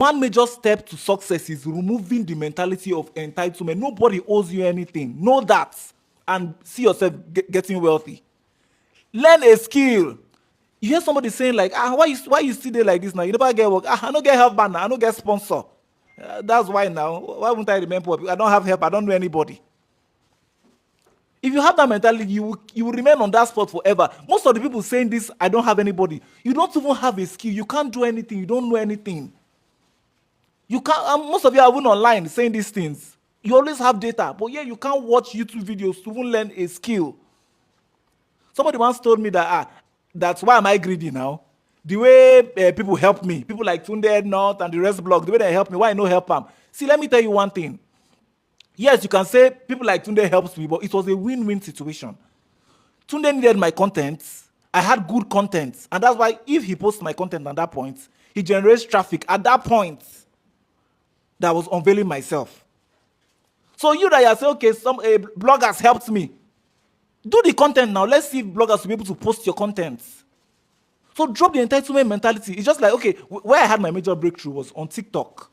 One major step to success is removing the mentality of entitlement. Nobody owes you anything. Know that and see yourself getting wealthy. Learn a skill. You hear somebody saying like, why you still there like this now? You never get work. I don't get help, man. I don't get sponsor. That's why now. Why wouldn't I remember? I don't have help. I don't know anybody. If you have that mentality, you will remain on that spot forever. Most of the people saying this, I don't have anybody. You don't even have a skill. You can't do anything. You don't know anything. You can't. Most of you are even online saying these things. You always have data, but yeah, you can't watch YouTube videos to even learn a skill. Somebody once told me that that's why am I greedy now? The way people help me, people like Tunde North and the rest blog, the way they help me, why I no help them? See, let me tell you one thing. Yes, you can say people like Tunde helps me, but it was a win-win situation. Tunde needed my content. I had good content. And that's why if he posts my content at that point, he generates traffic at that point that I was unveiling myself. So you that you say, okay, some bloggers helped me. Do the content now. Let's see if bloggers will be able to post your content. So drop the entitlement mentality. It's just like, okay, where I had my major breakthrough was on TikTok.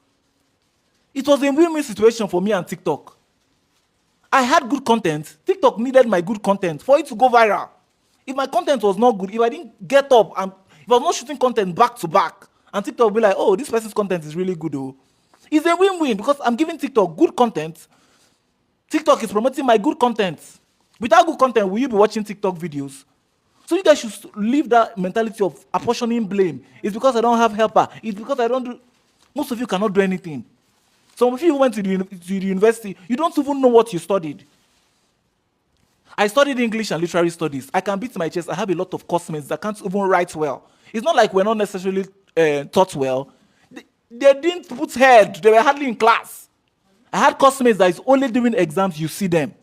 It was a win-win situation for me and TikTok. I had good content. TikTok needed my good content for it to go viral. If my content was not good, if I didn't get up, and if I was not shooting content back to back, and TikTok will be like, oh, this person's content is really good, oh. It's a win-win because I'm giving TikTok good content. TikTok is promoting my good content. Without good content, will you be watching TikTok videos? So you guys should leave that mentality of apportioning blame. It's because I don't have helper. It's because I don't do... Most of you cannot do anything. Some of you went to the university, you don't even know what you studied. I studied English and literary studies. I can beat my chest. I have a lot of classmates that can't even write well. It's not like we're not necessarily taught well. They didn't put head. They were hardly in class. I had classmates that is only during exams you see them.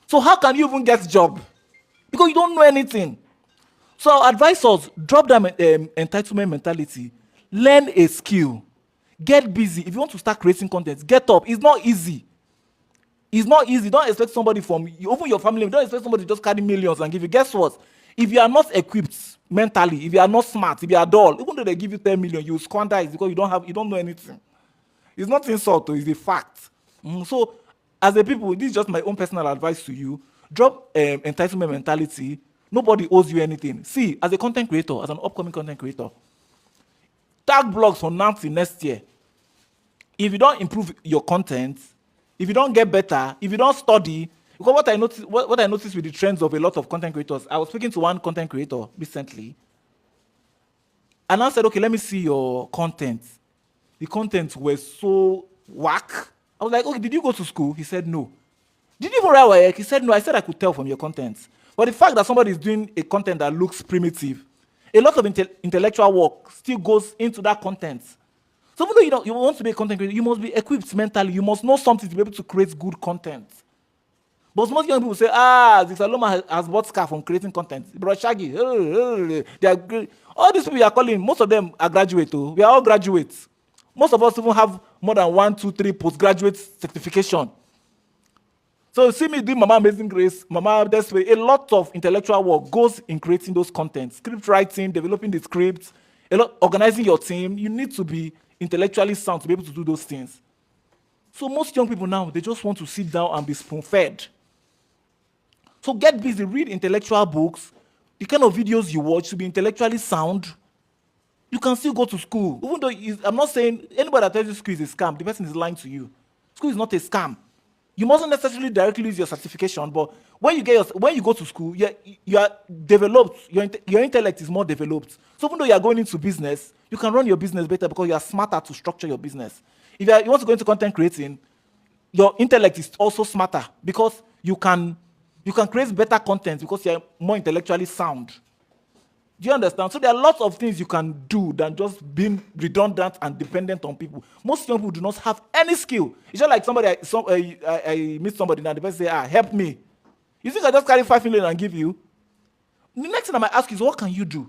So how can you even get a job? Because you don't know anything. So I advise us, drop that entitlement mentality. Learn a skill. Get busy. If you want to start creating content, get up. It's not easy. It's not easy. Don't expect somebody from, even your family, don't expect somebody to just carry millions and give you. Guess what? If you are not equipped mentally, if you are not smart, if you are dull, even though they give you 10 million, you squander it because you don't know anything. It's not insult, it's a fact. So, as a people, this is just my own personal advice to you. Drop entitlement mentality. Nobody owes you anything. See, as a content creator, as an upcoming content creator, tag blogs from now till next year. If you don't improve your content, if you don't get better, if you don't study, because what I noticed with the trends of a lot of content creators, I was speaking to one content creator recently, and I said, okay, let me see your content. The content was so whack. I was like, okay, did you go to school? He said, no. Did you even write work? He said, no. I said I could tell from your content. But the fact that somebody is doing a content that looks primitive, a lot of intellectual work still goes into that content. So even though you want to be a content creator, you must be equipped mentally. You must know something to be able to create good content. But most young people say, Zixaloma has bought scar from creating content. Bro Shaggy, they are great. All these people you are calling, most of them are graduates. We are all graduates. Most of us even have more than 1, 2, 3 postgraduate certification. So see me doing Mama Amazing Grace, Mama Desperate. A lot of intellectual work goes in creating those contents. Script writing, developing the scripts, organizing your team. You need to be intellectually sound to be able to do those things. So most young people now, they just want to sit down and be spoon-fed. So get busy, read intellectual books. The kind of videos you watch should be intellectually sound. You can still go to school. Even though I'm not saying anybody that tells you school is a scam, the person is lying to you. School is not a scam. You mustn't necessarily directly use your certification, but when you go to school, you are developed. Your intellect is more developed. So even though you are going into business, you can run your business better because you are smarter to structure your business. If you want to go into content creating, your intellect is also smarter because you can create better content because you are more intellectually sound. Do you understand? So there are lots of things you can do than just being redundant and dependent on people. Most young people do not have any skill. It's just like I meet somebody now, the person say, help me. You think I just carry 5 million and give you? The next thing I might ask is, what can you do?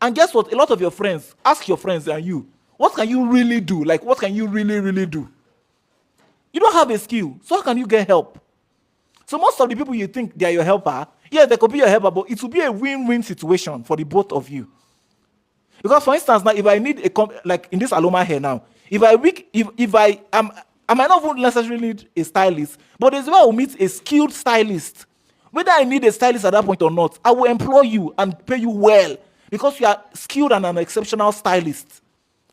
And guess what? A lot of your friends, ask your friends and you, what can you really do? Like, what can you really, really do? You don't have a skill, so how can you get help? So most of the people you think they are your helper, yes, they could be your helper, but it will be a win-win situation for the both of you. Because for instance, now if I need like in this Aloma hair now, if I might not even necessarily need a stylist, but there's where I will meet a skilled stylist. Whether I need a stylist at that point or not, I will employ you and pay you well because you are skilled and an exceptional stylist.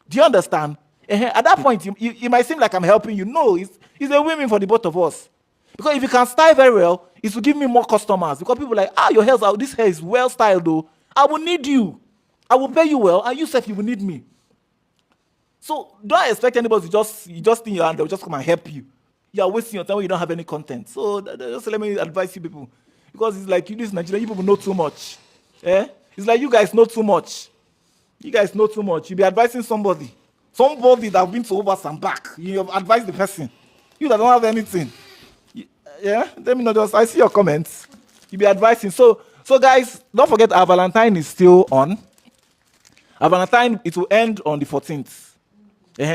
Do you understand? At that point, it might seem like I'm helping you. No, it's a win-win for the both of us. Because if you can style very well, it will give me more customers. Because people are like, your hair, this hair is well styled though. I will need you. I will pay you well, and you said you will need me. So don't expect anybody to you just think your hand, they'll just come and help you. You are wasting your time when you don't have any content. So just let me advise you people. Because it's like this Nigeria, you people know too much. It's like you guys know too much. You guys know too much. You'll be advising somebody that have been to over and back. You have advised the person. You that don't have anything. Let me know. I see your comments. You'll be advising. So guys, don't forget our Valentine is still on. Our Valentine, it will end on the 14th.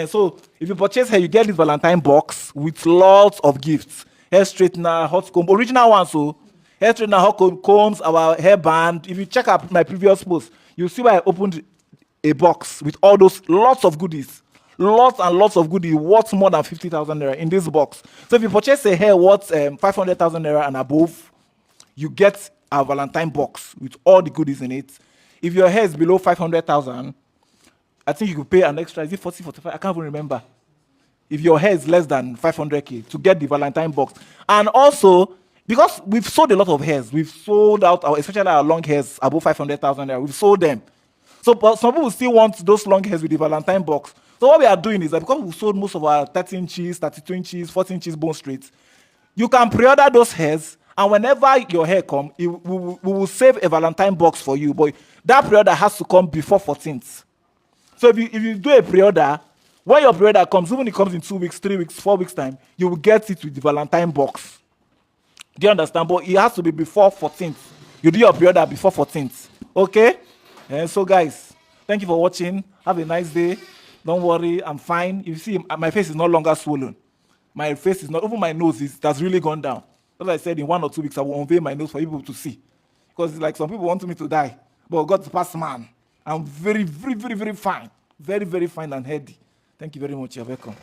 So if you purchase hair, you get this Valentine box with lots of gifts. Hair straightener, hot comb, original one. So hair straightener, hot combs, our hairband. If you check out my previous post, you'll see where I opened a box with all those lots of goodies. Lots and lots of goodies worth more than 50,000 naira in this box. So if you purchase a hair worth 500,000 naira and above, you get our Valentine box with all the goodies in it. If your hair is below 500,000, I think you could pay an extra, is it 40, 45? I can't even remember. If your hair is less than 500K to get the Valentine box. And also, because we've sold a lot of hairs, we've sold out, especially our long hairs above 500,000 naira, we've sold them. So but some people still want those long hairs with the Valentine box. So what we are doing is that because we sold most of our 30 inches, 32 inches, 40 inches bone straight, you can pre-order those hairs, and whenever your hair comes, we will save a Valentine box for you. But that pre-order has to come before 14th. So if you do a pre-order, when your pre-order comes, even if it comes in 2 weeks, 3 weeks, 4 weeks time, you will get it with the Valentine box. Do you understand? But it has to be before 14th. You do your pre-order before 14th. Okay? So guys, thank you for watching. Have a nice day. Don't worry, I'm fine. You see, my face is no longer swollen. My face is not, even my nose that's really gone down. As I said, in 1 or 2 weeks, I will unveil my nose for people to see. Because it's like some people want me to die. But God's past man. I'm very, very, very, very fine. Very, very fine and healthy. Thank you very much. You're welcome.